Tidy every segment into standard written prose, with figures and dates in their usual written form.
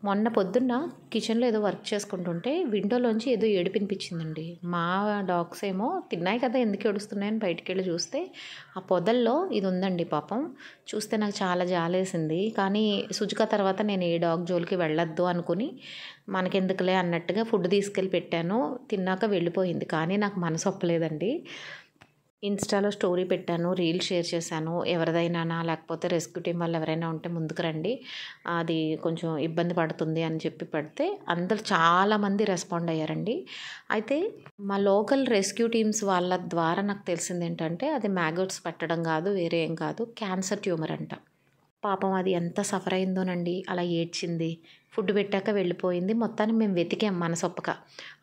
మొన్న పొద్దున్న కిచెన్లో ఏదో వర్క్ చేసుకుంటుంటే విండోలోంచి ఏదో ఏడుపు వినిపించిందండి. మా డాగ్స్ ఏమో తిన్నాయి కదా ఎందుకు ఏడుస్తున్నాయని బయటికి వెళ్ళి చూస్తే ఆ పొదల్లో ఇది ఉందండి పాపం. చూస్తే నాకు చాలా జాలేసింది. కానీ సుజుక తర్వాత నేను ఏ డాగ్ జోలికి వెళ్ళొద్దు అనుకుని మనకెందుకులే అన్నట్టుగా ఫుడ్ తీసుకెళ్ళి పెట్టాను. తిన్నాక వెళ్ళిపోయింది. కానీ నాకు మనసు ఒప్పలేదండి. ఇన్స్టాలో స్టోరీ పెట్టాను, రీల్ షేర్ చేశాను. ఎవరిదైనానా లేకపోతే రెస్క్యూ టీం వాళ్ళు ఎవరైనా ఉంటే ముందుకు రండి, అది కొంచెం ఇబ్బంది పడుతుంది అని చెప్పి పెడితే అందరూ చాలామంది రెస్పాండ్ అయ్యారండి. అయితే మా లోకల్ రెస్క్యూ టీమ్స్ వాళ్ళ ద్వారా నాకు తెలిసింది ఏంటంటే అది మ్యాగట్స్ పెట్టడం కాదు, వేరే ఏం కాదు, క్యాన్సర్ ట్యూమర్ అంట. పాపం అది ఎంత సఫర్ అయిందోనండి. అలా ఏడ్చింది. ఫుడ్ పెట్టాక వెళ్ళిపోయింది. మొత్తానికి మేము వెతికాం మనసొప్పక.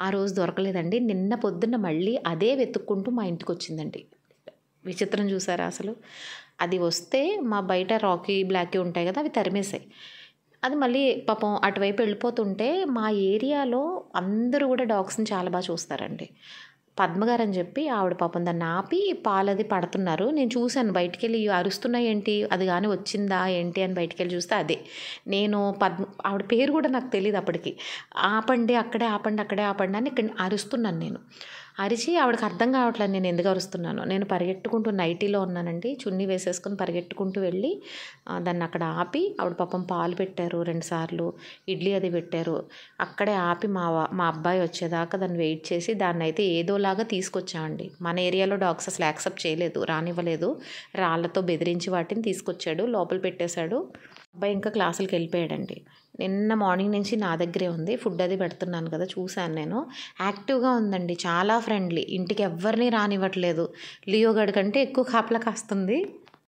ఆ రోజు దొరకలేదండి. నిన్న పొద్దున్న మళ్ళీ అదే వెతుక్కుంటూ మా ఇంటికి వచ్చిందండి. విచిత్రం చూసారా అసలు? అది వస్తే మా బయట రాకీ బ్లాకీ ఉంటాయి కదా, అవి తరిమేసాయి. అది మళ్ళీ పాపం అటువైపు వెళ్ళిపోతుంటే మా ఏరియాలో అందరూ కూడా డాగ్స్ని చాలా బాగా చూస్తారండి. పద్మగారు అని చెప్పి ఆవిడ పాపం దాన్ని ఆపి పాలది పడుతున్నారు. నేను చూశాను బయటికి వెళ్ళి అరుస్తున్నాయి ఏంటి, అది కానీ వచ్చిందా ఏంటి అని బయటికి వెళ్ళి చూస్తే అదే. నేను ఆవిడ పేరు కూడా నాకు తెలియదు అప్పటికి. ఆపండి అక్కడే ఆపండి అక్కడే ఆపండి అని ఇక్కడ అరుస్తున్నాను నేను. అరిచి ఆవిడకి అర్థం కావట్లేదు నేను ఎందుకు అరుస్తున్నాను. నేను పరిగెట్టుకుంటూ నైటీలో ఉన్నానండి, చున్నీ వేసేసుకుని పరిగెట్టుకుంటూ వెళ్ళి దాన్ని అక్కడ ఆపి ఆవిడ పాపం పాలు పెట్టారు 2 సార్లు, ఇడ్లీ అది పెట్టారు. అక్కడే ఆపి మా అబ్బాయి వచ్చేదాకా దాన్ని వెయిట్ చేసి దాన్ని అయితే ఏదోలాగా తీసుకొచ్చామండి. మన ఏరియాలో డాగ్స్ అసలు యాక్సెప్ట్ చేయలేదు, రానివ్వలేదు. రాళ్ళతో బెదిరించి వాటిని తీసుకొచ్చాడు, లోపల పెట్టేశాడు. అబ్బాయి ఇంకా క్లాసులకి వెళ్ళిపోయాడండి. నిన్న మార్నింగ్ నుంచి నా దగ్గరే ఉంది. ఫుడ్ అది పెడుతున్నాను కదా, చూశాను నేను. యాక్టివ్గా ఉందండి, చాలా ఫ్రెండ్లీ. ఇంటికి ఎవరిని రానివ్వట్లేదు. లియో గడి కంటే ఎక్కువ కాపలా కాస్తుంది.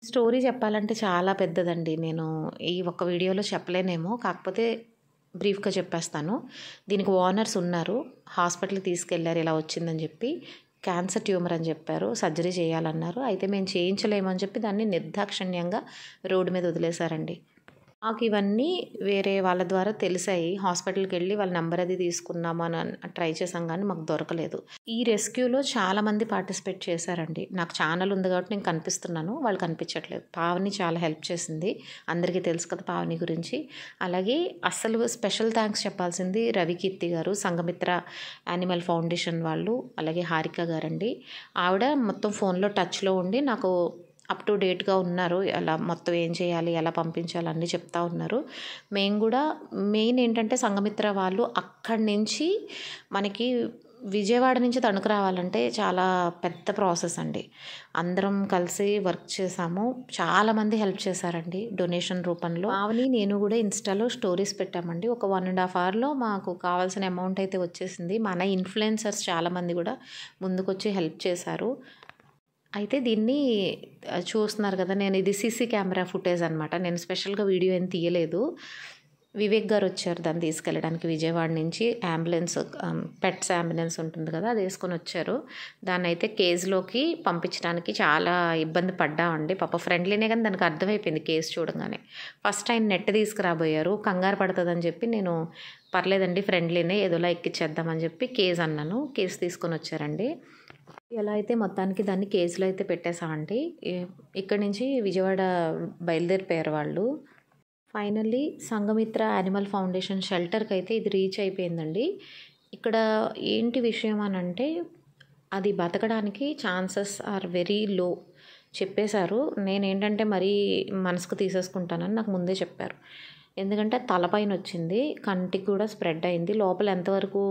స్టోరీ చెప్పాలంటే చాలా పెద్దదండి. నేను ఈ ఒక్క వీడియోలో చెప్పలేనేమో, కాకపోతే బ్రీఫ్గా చెప్పేస్తాను. దీనికి ఓనర్స్ ఉన్నారు, హాస్పిటల్కి తీసుకెళ్లారు ఇలా వచ్చిందని చెప్పి. క్యాన్సర్ ట్యూమర్ అని చెప్పారు, సర్జరీ చేయాలన్నారు. అయితే మేము చేయించలేమని చెప్పి దాన్ని నిర్దాక్షిణ్యంగా రోడ్డు మీద వదిలేశారండి. నాకు ఇవన్నీ వేరే వాళ్ళ ద్వారా తెలిసాయి. హాస్పిటల్కి వెళ్ళి వాళ్ళ నెంబర్ అది తీసుకున్నాము అని ట్రై చేసాం కానీ మాకు దొరకలేదు. ఈ రెస్క్యూలో చాలామంది పార్టిసిపేట్ చేశారండి. నాకు ఛానల్ ఉంది కాబట్టి నేను కనిపిస్తున్నాను, వాళ్ళు కనిపించట్లేదు. పావని చాలా హెల్ప్ చేసింది, అందరికీ తెలుసు కదా పావని గురించి. అలాగే అస్సలు స్పెషల్ థ్యాంక్స్ చెప్పాల్సింది రవికీర్తి గారు, సంఘమిత్ర యానిమల్ ఫౌండేషన్ వాళ్ళు, అలాగే హారిక గారండి. ఆవిడ మొత్తం ఫోన్లో టచ్లో ఉండి నాకు అప్ టు డేట్గా ఉన్నారు. అలా మొత్తం ఏం చేయాలి, ఎలా పంపించాలి అన్నీ చెప్తా ఉన్నారు. మేము కూడా మెయిన్ ఏంటంటే సంఘమిత్ర వాళ్ళు అక్కడి నుంచి మనకి విజయవాడ నుంచి తణుకు రావాలంటే చాలా పెద్ద ప్రాసెస్ అండి. అందరం కలిసి వర్క్ చేసాము. చాలామంది హెల్ప్ చేశారండి డొనేషన్ రూపంలో. ఆవని నేను కూడా ఇన్స్టాలో స్టోరీస్ పెట్టామండి. ఒక 1.5 అవర్లో మాకు కావాల్సిన అమౌంట్ అయితే వచ్చేసింది. మన ఇన్ఫ్లుయెన్సర్స్ చాలామంది కూడా ముందుకొచ్చి హెల్ప్ చేశారు. అయితే దీన్ని చూస్తున్నారు కదా, నేను ఇది సీసీ కెమెరా ఫుటేజ్ అనమాట. నేను స్పెషల్గా వీడియో ఏం తీయలేదు. వివేక్ గారు వచ్చారు దాన్ని తీసుకెళ్ళడానికి విజయవాడ నుంచి. అంబులెన్స్, పెట్స్ అంబులెన్స్ ఉంటుంది కదా, అది వేసుకొని వచ్చారు. దాన్ని అయితే కేజ్లోకి పంపించడానికి చాలా ఇబ్బంది పడ్డామండి. పాప ఫ్రెండ్లీనే కానీ దానికి అర్థమైపోయింది కేజ్ చూడగానే. ఫస్ట్ ఆయన నెట్ తీసుకురాబోయారు, కంగారు పడుతుందని చెప్పి నేను పర్లేదండి ఫ్రెండ్లీనే ఏదోలా ఎక్కిచ్చేద్దామని చెప్పి కేజ్ అన్నాను. కేజ్ తీసుకొని వచ్చారండి. ఎలా అయితే మొత్తానికి దాన్ని కేసులో అయితే పెట్టేసామండి. ఇక్కడి నుంచి విజయవాడ బయలుదేరిపోయారు వాళ్ళు. ఫైనల్లీ సంఘమిత్ర యానిమల్ ఫౌండేషన్ షెల్టర్కి అయితే ఇది రీచ్ అయిపోయిందండి. ఇక్కడ ఏంటి విషయం అని అంటే అది బతకడానికి ఛాన్సెస్ ఆర్ వెరీ లో చెప్పేశారు. నేనేంటంటే మరీ మనసుకు తీసేసుకుంటానని నాకు ముందే చెప్పారు. ఎందుకంటే తలపైన వచ్చింది, కంటికి కూడా స్ప్రెడ్ అయింది. లోపల ఎంతవరకు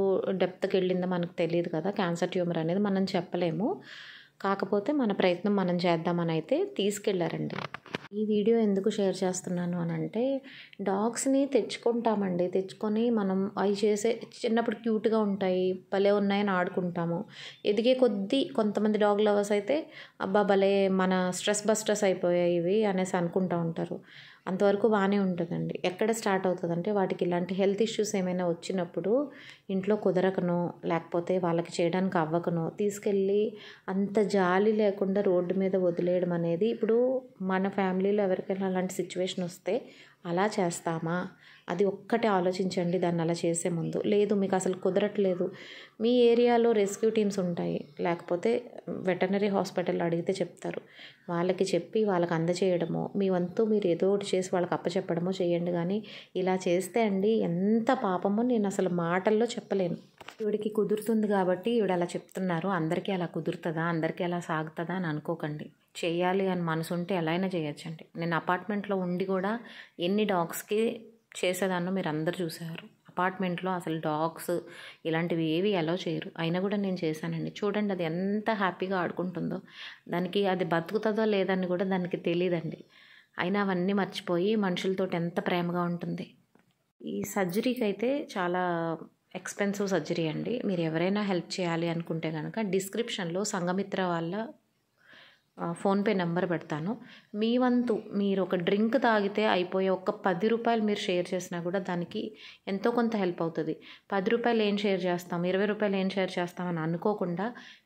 డెప్త్కి వెళ్ళిందో మనకు తెలియదు కదా, క్యాన్సర్ ట్యూమర్ అనేది మనం చెప్పలేము. కాకపోతే మన ప్రయత్నం మనం చేద్దామని అయితే తీసుకెళ్లారండి. ఈ వీడియో ఎందుకు షేర్ చేస్తున్నాను అని అంటే డాగ్స్ని తెచ్చుకుంటామండి, తెచ్చుకొని మనం అవి చేసే చిన్నప్పుడు క్యూట్గా ఉంటాయి, భలే ఉన్నాయని ఆడుకుంటాము. ఎదిగే కొద్దీ కొంతమంది డాగ్ లవర్స్ అయితే అబ్బా భలే మన స్ట్రెస్ బస్టర్స్ అయిపోయాయి ఇవి అనేసి అనుకుంటూ ఉంటారు. అంతవరకు బాగానే ఉంటుందండి. ఎక్కడ స్టార్ట్ అవుతుందంటే వాటికి ఇలాంటి హెల్త్ ఇష్యూస్ ఏమైనా వచ్చినప్పుడు ఇంట్లో కుదరకనో లేకపోతే వాళ్ళకి చేయడానికి అవ్వకనో తీసుకెళ్ళి అంత జాలి లేకుండా రోడ్డు మీద వదిలేయడం అనేది, ఇప్పుడు మన ఫ్యామిలీలో ఎవరికైనా అలాంటి సిచ్యువేషన్ వస్తే అలా చేస్తామా అది ఒక్కటే ఆలోచించండి దాన్ని అలా చేసే ముందు. లేదు మీకు అసలు కుదరట్లేదు, మీ ఏరియాలో రెస్క్యూ టీమ్స్ ఉంటాయి, లేకపోతే వెటర్నరీ హాస్పిటల్ అడిగితే చెప్తారు. వాళ్ళకి చెప్పి వాళ్ళకి అందచేయడమో, మీ వంతు మీరు ఏదో ఒకటి చేసి వాళ్ళకి అప్పచెప్పడమో చేయండి. కానీ ఇలా చేస్తే అండి ఎంత పాపమో నేను అసలు మాటల్లో చెప్పలేను. ఈవిడికి కుదురుతుంది కాబట్టి ఈవిడ అలా చెప్తున్నారు. అందరికీ అలా కుదురుతుందా, అందరికీ అలా సాగుతుందా అని అనుకోకండి. చేయాలి అని మనసు ఉంటే ఎలా అయినా చేయొచ్చండి. నేను అపార్ట్మెంట్లో ఉండి కూడా ఎన్ని డాగ్స్కి చేసేదాన్నో మీరు అందరు చూసారు. అపార్ట్మెంట్లో అసలు డాగ్స్ ఇలాంటివి ఏవి అలౌ చేయరు, అయినా కూడా నేను చేశానండి. చూడండి అది ఎంత హ్యాపీగా ఆడుకుంటుందో. దానికి అది బతుకుతుందో లేదని కూడా దానికి తెలియదండి. అయినా అవన్నీ మర్చిపోయి మనుషులతో ఎంత ప్రేమగా ఉంటుంది. ఈ సర్జరీకి అయితే చాలా ఎక్స్పెన్సివ్ సర్జరీ అండి. మీరు ఎవరైనా హెల్ప్ చేయాలి అనుకుంటే కనుక డిస్క్రిప్షన్లో సంఘమిత్ర వాళ్ళ ఫోన్పే నెంబర్ పెడతాను. మీ వంతు మీరు ఒక డ్రింక్ తాగితే అయిపోయే ఒక్క 10 రూపాయలు మీరు షేర్ చేసినా కూడా దానికి ఎంతో కొంత హెల్ప్ అవుతుంది. 10 రూపాయలు ఏం షేర్ చేస్తాం, 20 రూపాయలు ఏం షేర్ చేస్తామని అనుకోకుండా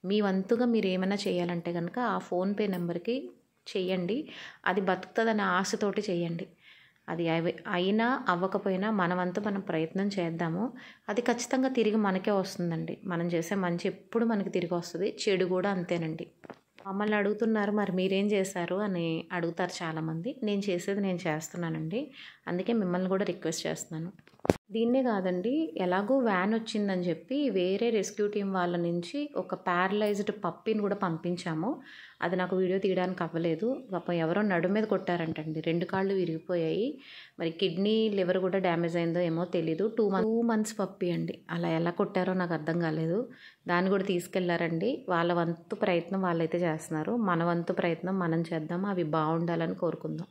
మీ వంతుగా మీరు ఏమైనా చేయాలంటే కనుక ఆ ఫోన్పే నెంబర్కి చెయ్యండి. అది బతుకుతుందనే ఆశతోటి చేయండి. అది అయినా అవ్వకపోయినా మన వంతు మనం ప్రయత్నం చేద్దాము. అది ఖచ్చితంగా తిరిగి మనకే వస్తుందండి. మనం చేసే మంచి ఎప్పుడు మనకి తిరిగి వస్తుంది, చెడు కూడా అంతేనండి. మమ్మల్ని అడుగుతున్నారు మరి మీరేం చేశారు అని అడుగుతారు చాలామంది. నేను చేసేది నేను చేస్తున్నానండి, అందుకే మిమ్మల్ని కూడా రిక్వెస్ట్ చేస్తున్నాను. దీన్నే కాదండి, ఎలాగో వ్యాన్ వచ్చిందని చెప్పి వేరే రెస్క్యూ టీం వాళ్ళ నుంచి ఒక ప్యారలైజ్డ్ పప్పీని కూడా పంపించాము. అది నాకు వీడియో తీయడానికి అవ్వలేదు. పాపం ఎవరో నడుము మీద కొట్టారంటండి, 2 కాళ్ళు విరిగిపోయాయి. మరి కిడ్నీ లివర్ కూడా డ్యామేజ్ అయిందో ఏమో తెలీదు. 2 months పప్పీ అండి. అలా ఎలా కొట్టారో నాకు అర్థం కాలేదు. దాన్ని కూడా తీసుకెళ్లారండి. వాళ్ళ వంతు ప్రయత్నం వాళ్ళైతే చేస్తున్నారు, మన వంతు ప్రయత్నం మనం చేద్దాం. అవి బాగుండాలని కోరుకుందాం.